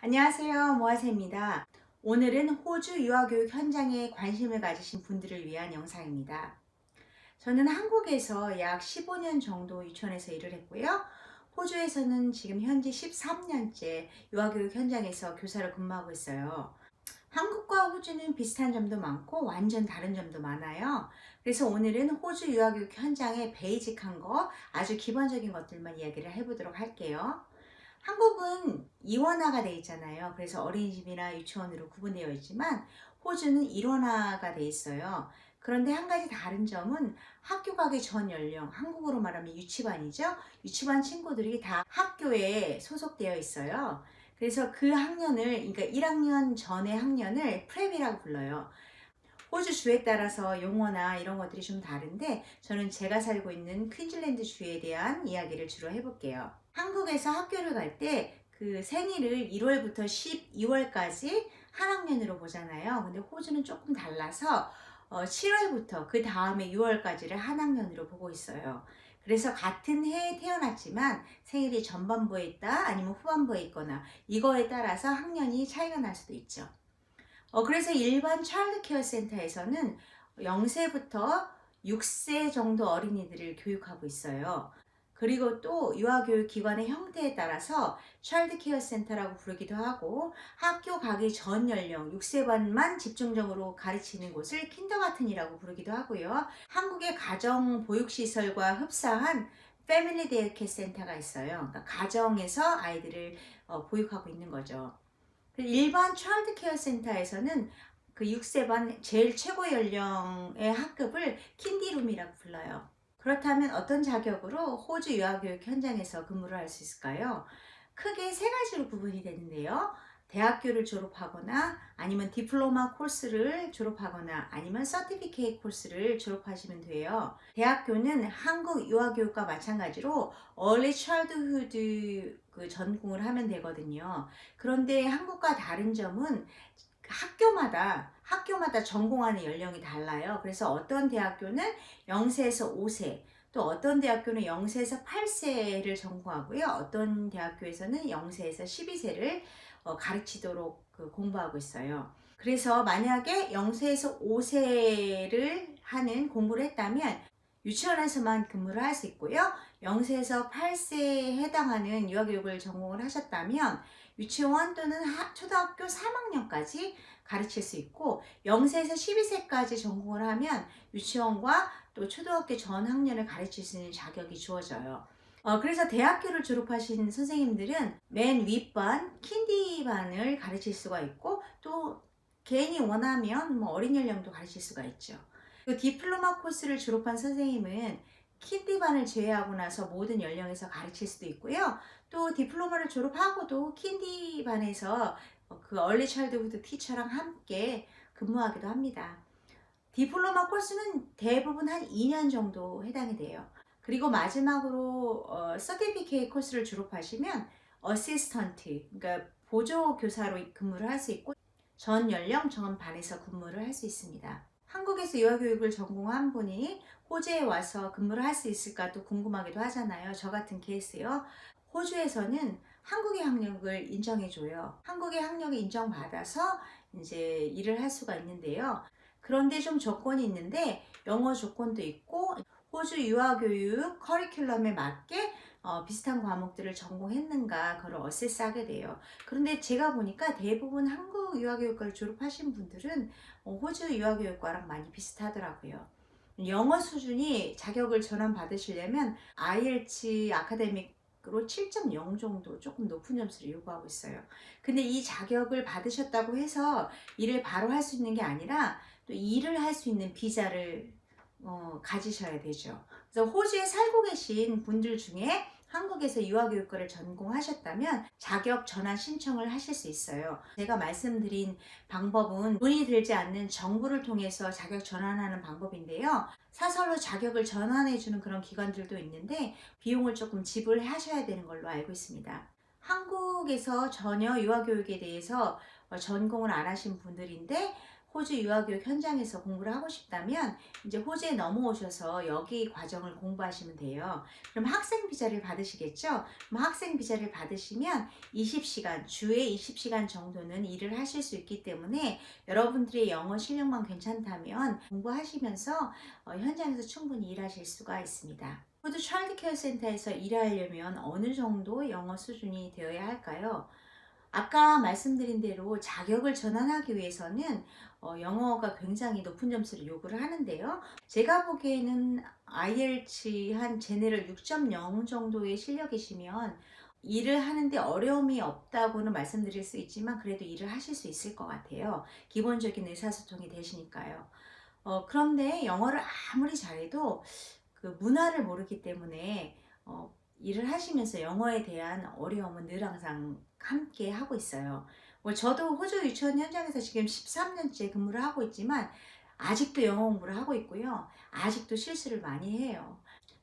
안녕하세요. 모아세입니다. 오늘은 호주 유아교육 현장에 관심을 가지신 분들을 위한 영상입니다. 저는 한국에서 약 15년 정도 유치원에서 일을 했고요. 호주에서는 지금 현재 13년째 유아교육 현장에서 교사를 근무하고 있어요. 한국과 호주는 비슷한 점도 많고 완전 다른 점도 많아요. 그래서 오늘은 호주 유아교육 현장의 베이직한 거, 아주 기본적인 것들만 이야기를 해보도록 할게요. 한국은 이원화가 돼 있잖아요. 그래서 어린이집이나 유치원으로 구분되어 있지만 호주는 일원화가 돼 있어요. 그런데 한 가지 다른 점은 학교 가기 전 연령, 한국으로 말하면 유치반이죠. 유치반 친구들이 다 학교에 소속되어 있어요. 그래서 그 학년을, 그러니까 1학년 전의 학년을 프랩이라고 불러요. 호주 주에 따라서 용어나 이런 것들이 좀 다른데 저는 제가 살고 있는 퀸즐랜드 주에 대한 이야기를 주로 해볼게요. 한국에서 학교를 갈 때 그 생일을 1월부터 12월까지 한 학년으로 보잖아요. 근데 호주는 조금 달라서 7월부터 그 다음에 6월까지를 한 학년으로 보고 있어요. 그래서 같은 해에 태어났지만 생일이 전반부에 있다 아니면 후반부에 있거나 이거에 따라서 학년이 차이가 날 수도 있죠. 그래서 일반 차일드 케어 센터에서는 0세부터 6세 정도 어린이들을 교육하고 있어요. 그리고 또 유아교육 기관의 형태에 따라서 차일드 케어 센터라고 부르기도 하고 학교 가기 전 연령 6세반만 집중적으로 가르치는 곳을 킨더가튼이라고 부르기도 하고요. 한국의 가정 보육시설과 흡사한 패밀리 데이케어 센터가 있어요. 그러니까 가정에서 아이들을 보육하고 있는 거죠. 일반 차일드 케어 센터에서는 그 6세반 제일 최고 연령의 학급을 킨디룸이라고 불러요. 그렇다면 어떤 자격으로 호주 유아교육 현장에서 근무를 할 수 있을까요? 크게 세 가지로 구분이 되는데요. 대학교를 졸업하거나 아니면 디플로마 코스를 졸업하거나 아니면 서티피케이트 코스를 졸업하시면 돼요. 대학교는 한국 유아교육과 마찬가지로 Early Childhood 그 전공을 하면 되거든요. 그런데 한국과 다른 점은 학교마다 전공하는 연령이 달라요. 그래서 어떤 대학교는 0세에서 5세, 또 어떤 대학교는 0세에서 8세를 전공하고요. 어떤 대학교에서는 0세에서 12세를 가르치도록 공부하고 있어요. 그래서 만약에 0세에서 5세를 하는 공부를 했다면 유치원에서만 근무를 할 수 있고요. 0세에서 8세에 해당하는 유아교육을 전공을 하셨다면 유치원 또는 초등학교 3학년까지 가르칠 수 있고 0세에서 12세까지 전공을 하면 유치원과 또 초등학교 전 학년을 가르칠 수 있는 자격이 주어져요. 그래서 대학교를 졸업하신 선생님들은 맨 윗반, 킨디반을 가르칠 수가 있고 또 개인이 원하면 뭐 어린 연령도 가르칠 수가 있죠. 그 디플로마 코스를 졸업한 선생님은 킨디반을 제외하고 나서 모든 연령에서 가르칠 수도 있고요. 또 디플로마를 졸업하고도 킨디반에서 그 얼리 차일드후드 티처랑 함께 근무하기도 합니다. 디플로마 코스는 대부분 한 2년 정도 해당이 돼요. 그리고 마지막으로 서티피케이트 코스를 졸업하시면 어시스턴트, 그러니까 보조 교사로 근무를 할 수 있고 전 연령 전 반에서 근무를 할 수 있습니다. 한국에서 유아교육을 전공한 분이 호주에 와서 근무를 할 수 있을까 또 궁금하기도 하잖아요. 저 같은 케이스요. 호주에서는 한국의 학력을 인정해줘요. 한국의 학력을 인정받아서 이제 일을 할 수가 있는데요. 그런데 좀 조건이 있는데 영어 조건도 있고 호주 유아교육 커리큘럼에 맞게 비슷한 과목들을 전공했는가 그걸 어세스하게 돼요. 그런데 제가 보니까 대부분 한국 유아교육과를 졸업하신 분들은 호주 유아교육과랑 많이 비슷하더라고요. 영어 수준이 자격을 전환 받으시려면 IELTS 아카데믹으로 7.0 정도 조금 높은 점수를 요구하고 있어요. 근데 이 자격을 받으셨다고 해서 일을 바로 할 수 있는 게 아니라 또 일을 할 수 있는 비자를 가지셔야 되죠. 그래서 호주에 살고 계신 분들 중에 한국에서 유아교육과를 전공하셨다면 자격 전환 신청을 하실 수 있어요. 제가 말씀드린 방법은 돈이 들지 않는 정부를 통해서 자격 전환하는 방법인데요. 사설로 자격을 전환해주는 그런 기관들도 있는데 비용을 조금 지불하셔야 되는 걸로 알고 있습니다. 한국에서 전혀 유아교육에 대해서 전공을 안 하신 분들인데 호주 유아교육 현장에서 공부를 하고 싶다면 이제 호주에 넘어오셔서 여기 과정을 공부하시면 돼요. 그럼 학생 비자를 받으시겠죠? 그럼 학생 비자를 받으시면 20시간, 주에 20시간 정도는 일을 하실 수 있기 때문에 여러분들의 영어 실력만 괜찮다면 공부하시면서 현장에서 충분히 일하실 수가 있습니다. 호주 차일드케어 센터에서 일하려면 어느 정도 영어 수준이 되어야 할까요? 아까 말씀드린 대로 자격을 전환하기 위해서는 영어가 굉장히 높은 점수를 요구를 하는데요. 제가 보기에는 IELTS 한 제네럴 6.0 정도의 실력이시면 일을 하는데 어려움이 없다고는 말씀드릴 수 있지만 그래도 일을 하실 수 있을 것 같아요. 기본적인 의사소통이 되시니까요. 그런데 영어를 아무리 잘해도 그 문화를 모르기 때문에 일을 하시면서 영어에 대한 어려움은 늘 항상 함께 하고 있어요. 뭐 저도 호주 유치원 현장에서 지금 13년째 근무를 하고 있지만 아직도 영어 공부를 하고 있고요. 아직도 실수를 많이 해요.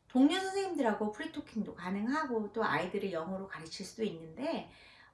동료 선생님들하고 프리토킹도 가능하고 또 아이들을 영어로 가르칠 수도 있는데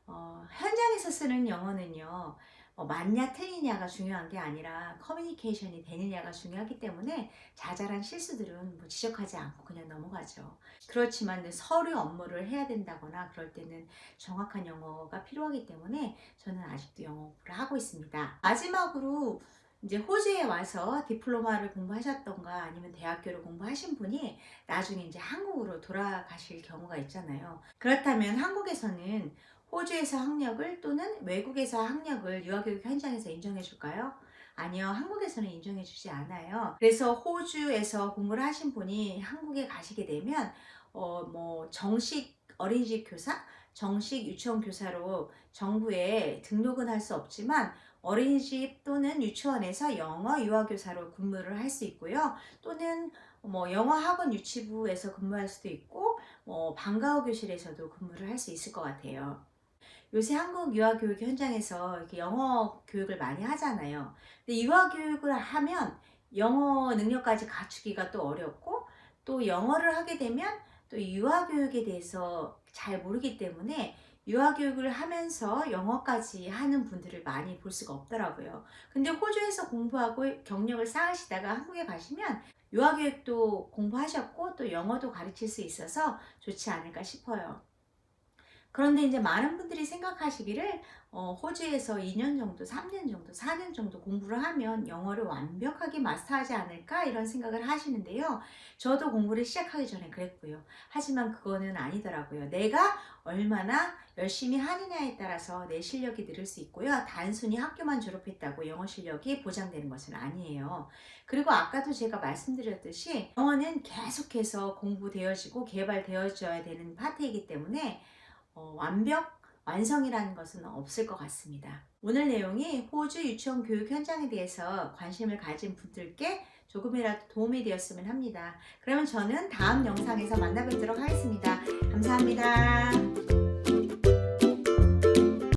현장에서 쓰는 영어는요. 맞냐 틀리냐가 중요한 게 아니라 커뮤니케이션이 되느냐가 중요하기 때문에 자잘한 실수들은 뭐 지적하지 않고 그냥 넘어가죠. 그렇지만 서류 업무를 해야 된다거나 그럴 때는 정확한 영어가 필요하기 때문에 저는 아직도 영어 공부를 하고 있습니다. 마지막으로 이제 호주에 와서 디플로마를 공부하셨던가 아니면 대학교를 공부하신 분이 나중에 이제 한국으로 돌아가실 경우가 있잖아요. 그렇다면 한국에서는 호주에서 학력을 또는 외국에서 학력을 유아교육 현장에서 인정해 줄까요? 아니요, 한국에서는 인정해 주지 않아요. 그래서 호주에서 공부를 하신 분이 한국에 가시게 되면 뭐 정식 어린이집 교사, 정식 유치원 교사로 정부에 등록은 할 수 없지만 어린이집 또는 유치원에서 영어 유아교사로 근무를 할 수 있고요. 또는 뭐 영어 학원 유치부에서 근무할 수도 있고 방과후 교실에서도 근무를 할 수 있을 것 같아요. 요새 한국 유아교육 현장에서 이렇게 영어 교육을 많이 하잖아요. 근데 유아교육을 하면 영어 능력까지 갖추기가 또 어렵고 또 영어를 하게 되면 또 유아교육에 대해서 잘 모르기 때문에 유아교육을 하면서 영어까지 하는 분들을 많이 볼 수가 없더라고요. 근데 호주에서 공부하고 경력을 쌓으시다가 한국에 가시면 유아교육도 공부하셨고 또 영어도 가르칠 수 있어서 좋지 않을까 싶어요. 그런데 이제 많은 분들이 생각하시기를 호주에서 2년 정도, 3년 정도, 4년 정도 공부를 하면 영어를 완벽하게 마스터하지 않을까 이런 생각을 하시는데요. 저도 공부를 시작하기 전에 그랬고요. 하지만 그거는 아니더라고요. 내가 얼마나 열심히 하느냐에 따라서 내 실력이 늘을 수 있고요. 단순히 학교만 졸업했다고 영어 실력이 보장되는 것은 아니에요. 그리고 아까도 제가 말씀드렸듯이 영어는 계속해서 공부되어지고 개발되어져야 되는 파트이기 때문에 완성이라는 것은 없을 것 같습니다. 오늘 내용이 호주 유치원 교육 현장에 대해서 관심을 가진 분들께 조금이라도 도움이 되었으면 합니다. 그러면 저는 다음 영상에서 만나 뵙도록 하겠습니다. 감사합니다.